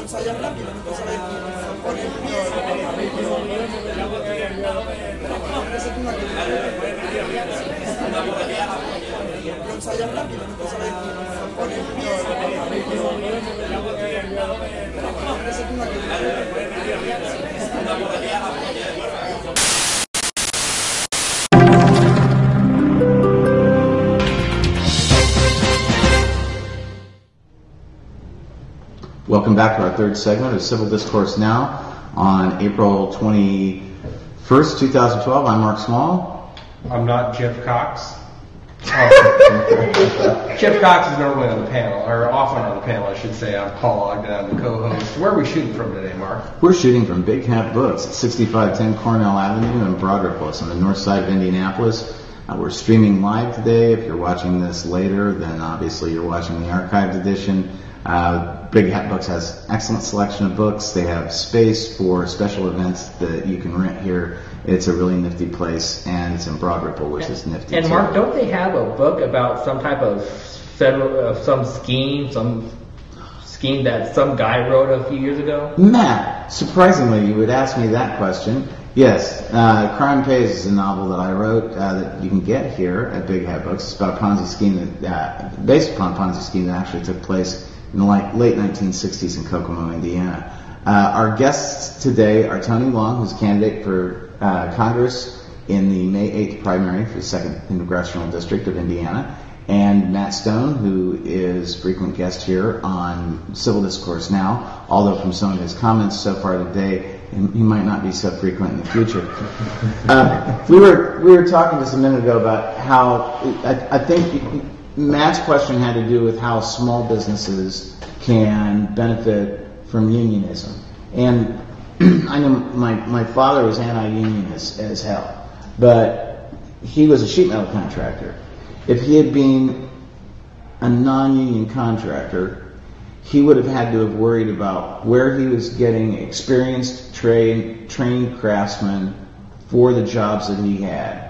ensayar rápido, no pasa nada. Pon el pie. Lo ensayas rápido, no pasa nada. Pon el pie. Welcome back to our third segment of Civil Discourse Now on April 21st, 2012. I'm Mark Small. I'm not Jeff Cox. Jeff Cox is normally on the panel, or often on the panel, I should say. I'm Paul Ogden. I'm the co-host. Where are we shooting from today, Mark? We're shooting from Big Hat Books at 6510 Cornell Avenue in Broad Ripple. It's on the north side of Indianapolis. We're streaming live today. If you're watching this later, then obviously you're watching the archived edition. Big Hat Books has excellent selection of books. They have space for special events that you can rent here. It's a really nifty place, and it's in Broad Ripple, which is nifty. And too. Mark, don't they have a book about some type of federal, some scheme that some guy wrote a few years ago? Matt, surprisingly, you would ask me that question. Yes, Crime Pays is a novel that I wrote that you can get here at Big Hat Books. It's about a Ponzi scheme that, based upon a Ponzi scheme that actually took place in the late 1960s in Kokomo, Indiana. Our guests today are Tony Long, who's a candidate for Congress in the May 8th primary for the 2nd Congressional District of Indiana, and Matt Stone, who is a frequent guest here on Civil Discourse Now, although from some of his comments so far today, he might not be so frequent in the future. We were talking just a minute ago about how I think Matt's question had to do with how small businesses can benefit from unionism. And I know my father was anti-union as hell, but he was a sheet metal contractor. If he had been a non-union contractor, he would have had to have worried about where he was getting experienced, trained craftsmen for the jobs that he had.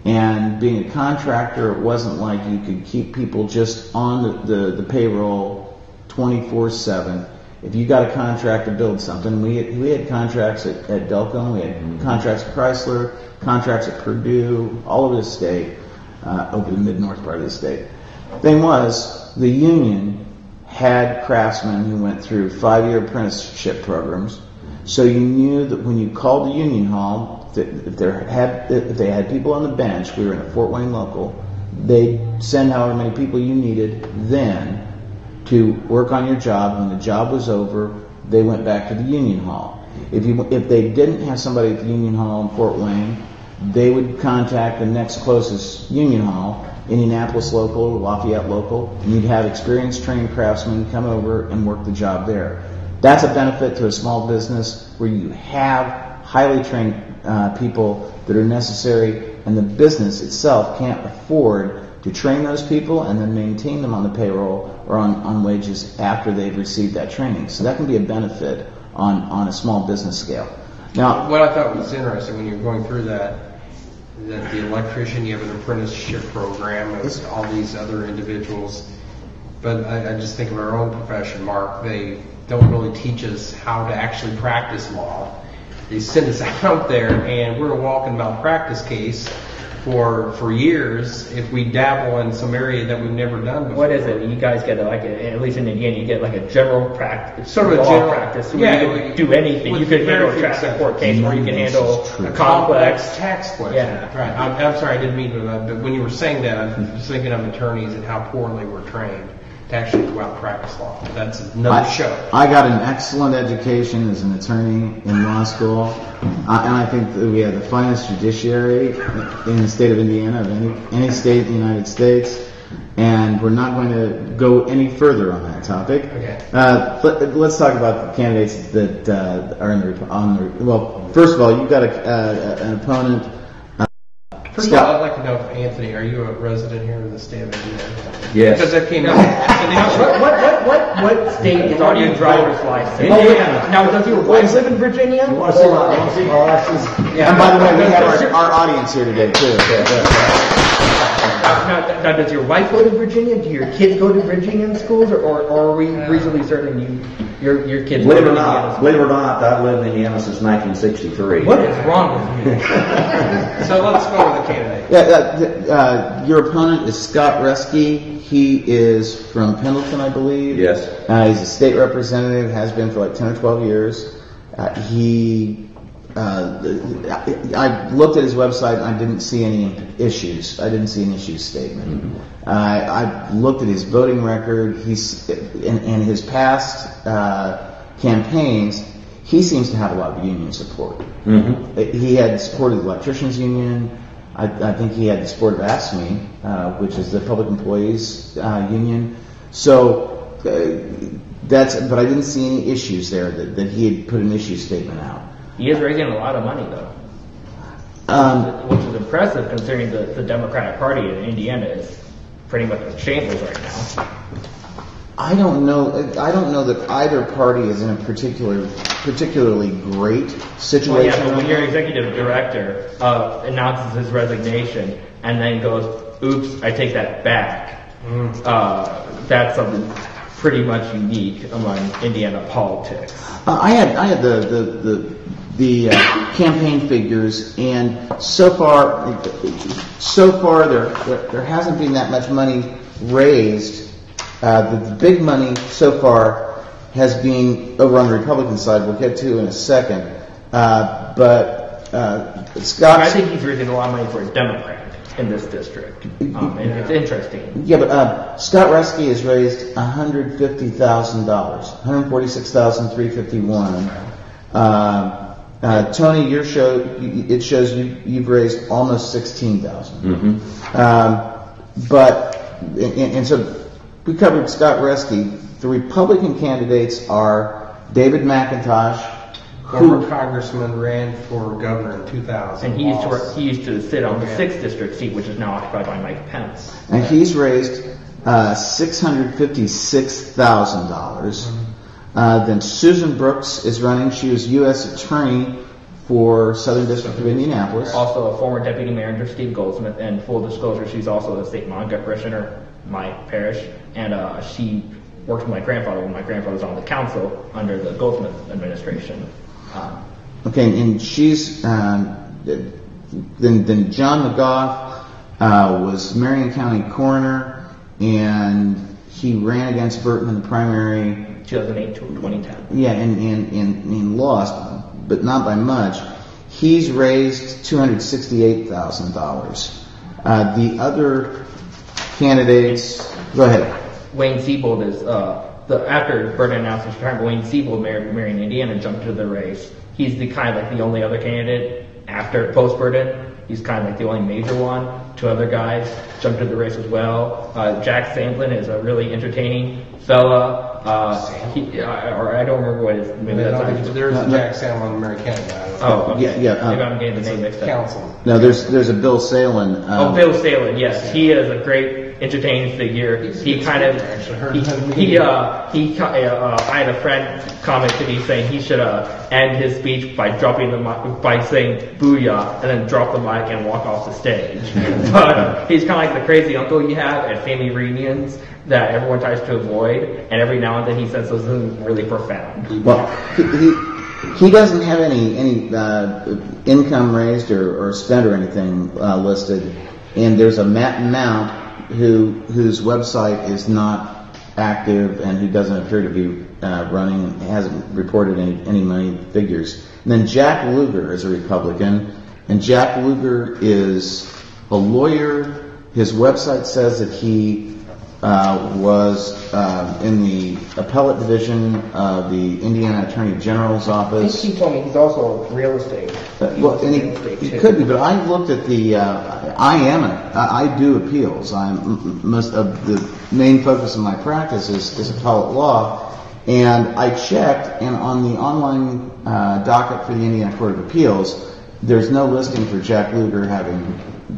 And being a contractor, it wasn't like you could keep people just on the payroll 24/7. If you got a contract to build something, we had contracts at Delco, we had contracts at Chrysler, contracts at Purdue, all over the state, over the mid-north part of the state. Thing was, the union had craftsmen who went through 5-year apprenticeship programs, so you knew that when you called the union hall, if they had people on the bench, we were in a Fort Wayne local, they'd send however many people you needed then to work on your job. When the job was over, they went back to the union hall. If they didn't have somebody at the union hall in Fort Wayne, they would contact the next closest union hall, Indianapolis local, Lafayette local, and you'd have experienced trained craftsmen come over and work the job there. That's a benefit to a small business where you have highly trained people that are necessary, and the business itself can't afford to train those people and then maintain them on the payroll or on wages after they've received that training. So that can be a benefit on a small business scale. Now, what I thought was interesting when you're going through that the electrician, you have an apprenticeship program with all these other individuals, but I just think of our own profession, Mark, they don't really teach us how to actually practice law. They send us out there, and we're a walking malpractice case for years if we dabble in some area that we've never done before. What is it? You guys get at least in Indiana, you get like a general practice, sort of a law general practice. Where you can do anything. You can handle a traffic court case, or you can handle a complex tax question. Yeah. Right. I'm sorry, I didn't mean to. But when you were saying that, I was thinking of attorneys and how poorly we're trained to actually go out and practice law. That's another show. I got an excellent education as an attorney in law school, and I think that we have the finest judiciary in the state of Indiana, of any state in the United States, and we're not going to go any further on that topic. Okay. Let's talk about the candidates that are on the. Well, first of all, you've got an opponent. First of all, I'd like to know, if Anthony, are you a resident here in the state of Indiana? Yes. Because that came out. What state is on your driver's license? Indiana. Now, does your wife live in Virginia? You want to see my license? And by the way, we have our audience here today too. Now, does your wife go to Virginia? Do your kids go to Virginian schools, or are we reasonably certain your kids Believe go it to or Indiana not, schools? believe it or not, I've lived in Indiana since 1963. What is wrong with you? So let's go with the candidate. Your opponent is Scott Reske. He is from Pendleton, I believe. Yes. He's a state representative, has been for like 10 or 12 years. I looked at his website and I didn't see any issues. I didn't see an issues statement. I looked at his voting record. He's in his past campaigns. He seems to have a lot of union support. Mm-hmm. He had support of the electricians union. I think he had the support of AFSCME, which is the public employees union. So but I didn't see any issues there that he had put an issue statement out. He is raising a lot of money, though, which is impressive considering the Democratic Party in Indiana is pretty much in shambles right now. I don't know that either party is in a particularly great situation. Well, yeah, but when your executive director announces his resignation and then goes, "Oops, I take that back," that's something pretty much unique among Indiana politics. I had the campaign figures, and so far there hasn't been that much money raised. The big money so far has been over on the Republican side. We'll get to in a second. But Scott, I think he's raising a lot of money for a Democrat in this district, and it's interesting. Yeah, but Scott Reske has raised $150,000, $146,351. Tony, your show, it shows you've raised almost $16,000. Mm-hmm. And so we covered Scott Reske. The Republican candidates are David McIntosh, Former congressman, ran for governor in 2000. And he used to sit on the 6th district seat, which is now occupied by Mike Pence. and he's raised $656,000. Then Susan Brooks is running. She was U.S. Attorney for Southern District of Indianapolis. Also a former deputy mayor, Steve Goldsmith, and full disclosure, she's also a state Monica parishioner, my parish, and she worked with my grandfather when my grandfather was on the council under the Goldsmith administration. Okay, and she's then John McGough was Marion County coroner, and he ran against Burton in the primary. 2008 to 2010. Yeah, and lost, but not by much. He's raised $268,000. The other candidates, go ahead. Wayne Siebold is after Burton announced his retirement. Wayne Siebold, Marion, Indiana, jumped to the race. He's the only other candidate after post Burton. He's kind of like the only major one. Two other guys jumped to the race as well. Jack Sandlin is a really entertaining fella. Or I don't remember what his maybe that's there's a Jack Sandlin in Marion County. Oh, okay. Yeah. Maybe I'm getting the name mixed up. Council. No, there's a Bill Salin. Bill Salin, yes, he is a great entertaining figure. He kind of I had a friend comment to me saying he should end his speech by dropping the mic, by saying "booyah" and then drop the mic and walk off the stage. But he's kind of like the crazy uncle you have at family reunions that everyone tries to avoid, and every now and then he says something really profound. Well, he doesn't have any income raised or spent or anything listed, and there's a Matt Mount whose website is not active and who doesn't appear to be running and hasn't reported any money figures. And then Jack Lugar is a Republican, and Jack Lugar is a lawyer. His website says that he was in the appellate division of the Indiana Attorney General's office. I think he told me he's also real estate. He could be, but I looked at the. I do appeals. The main focus of my practice is appellate law, and I checked, and on the online docket for the Indiana Court of Appeals, there's no listing for Jack Lugar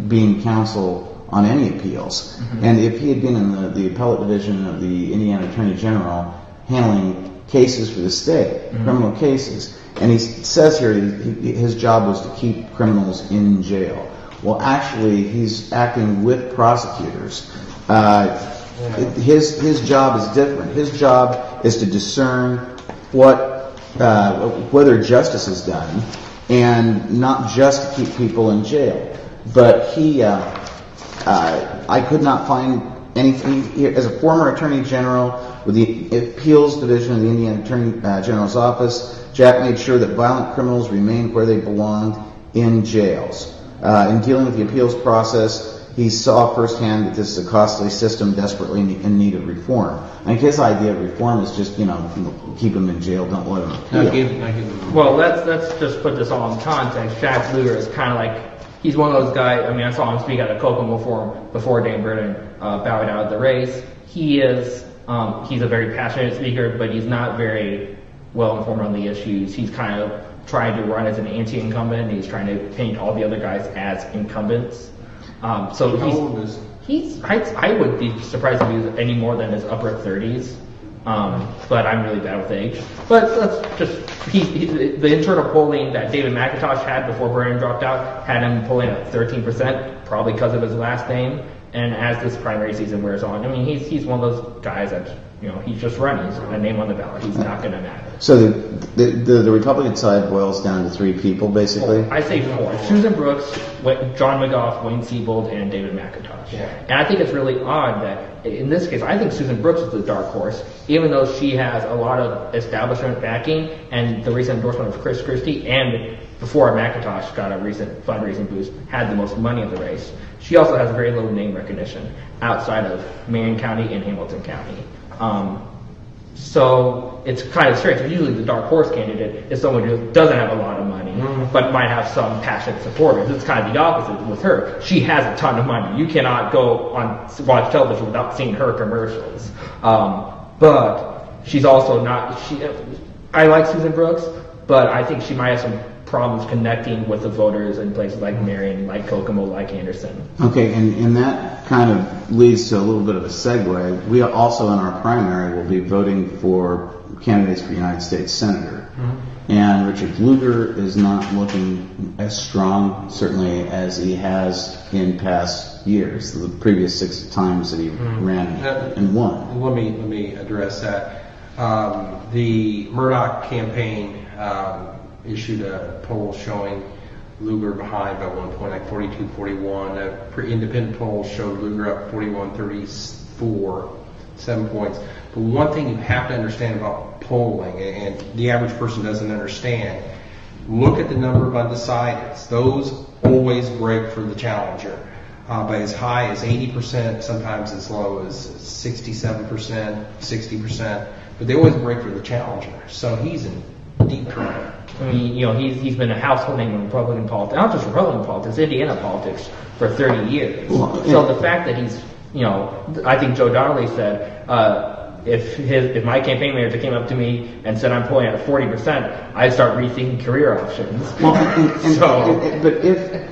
being counsel on any appeals. Mm-hmm. And if he had been in the appellate division of the Indiana Attorney General handling cases for the state, criminal cases, and he says here his job was to keep criminals in jail. Well, actually, he's acting with prosecutors. His job is different. His job is to discern whether justice is done, and not just to keep people in jail. But I could not find anything. As a former Attorney General with the Appeals Division of the Indiana Attorney General's Office, Jack made sure that violent criminals remained where they belonged, in jails. In dealing with the appeals process, he saw firsthand that this is a costly system desperately in need of reform. I think his idea of reform is just, keep them in jail, don't let them appeal. Well, let's just put this all in context. Jack Lugar is kind of like, he's one of those guys. I mean, I saw him speak at a Kokomo forum before Dan Burton bowed out of the race. He's a very passionate speaker, but he's not very well informed on the issues. He's kind of trying to run as an anti-incumbent, and he's trying to paint all the other guys as incumbents. So how old is he? I would be surprised if he was any more than his upper 30s. But I'm really bad with age. But let's just, the internal polling that David McIntosh had before Brennan dropped out had him pulling at 13%, probably because of his last name. And as this primary season wears on, I mean, he's one of those guys that, he's just running. He's a name on the ballot. He's not going to matter. So the Republican side boils down to three people, basically? I say four. Susan Brooks, John McGough, Wayne Siebold, and David McIntosh. Yeah. And I think it's really odd that, in this case, I think Susan Brooks is the dark horse, even though she has a lot of establishment backing, and the recent endorsement of Chris Christie, and before McIntosh got a recent fundraising boost, had the most money in the race. She also has very low name recognition outside of Marion County and Hamilton County. So it's kind of strange. Usually the dark horse candidate is someone who doesn't have a lot of money, but might have some passionate supporters. It's kind of the opposite with her. She has a ton of money. You cannot go watch television without seeing her commercials. But she's also not. I like Susan Brooks, but I think she might have some problems connecting with the voters in places like Marion, like Kokomo, like Anderson. Okay, and that kind of leads to a little bit of a segue. We also, in our primary, will be voting for candidates for United States Senator. And Richard Lugar is not looking as strong, certainly, as he has in past years, the previous 6 times that he ran and won. Let me address that. The Murdoch campaign issued a poll showing Lugar behind by 1 point, like 42-41. Independent polls showed Lugar up 41-34, 7 points. But one thing you have to understand about polling, and the average person doesn't understand, look at the number of undecideds. Those always break for the challenger. By as high as 80%, sometimes as low as 67%, 60%, but they always break for the challenger. So he's in deep trouble. I mean, he's been a household name in Republican politics, not just Republican politics, Indiana politics, for 30 years. So the fact that he's, I think Joe Donnelly said, if my campaign manager came up to me and said I'm polling at 40%, I'd start rethinking career options. Well, but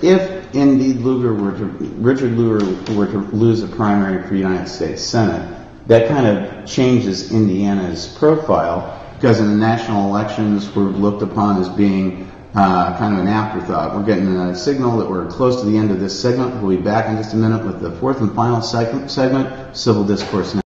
if indeed Richard Lugar were to lose a primary for United States Senate, that kind of changes Indiana's profile, because in the national elections we're looked upon as being kind of an afterthought. We're getting a signal that we're close to the end of this segment. We'll be back in just a minute with the fourth and final segment, Civil Discourse Now.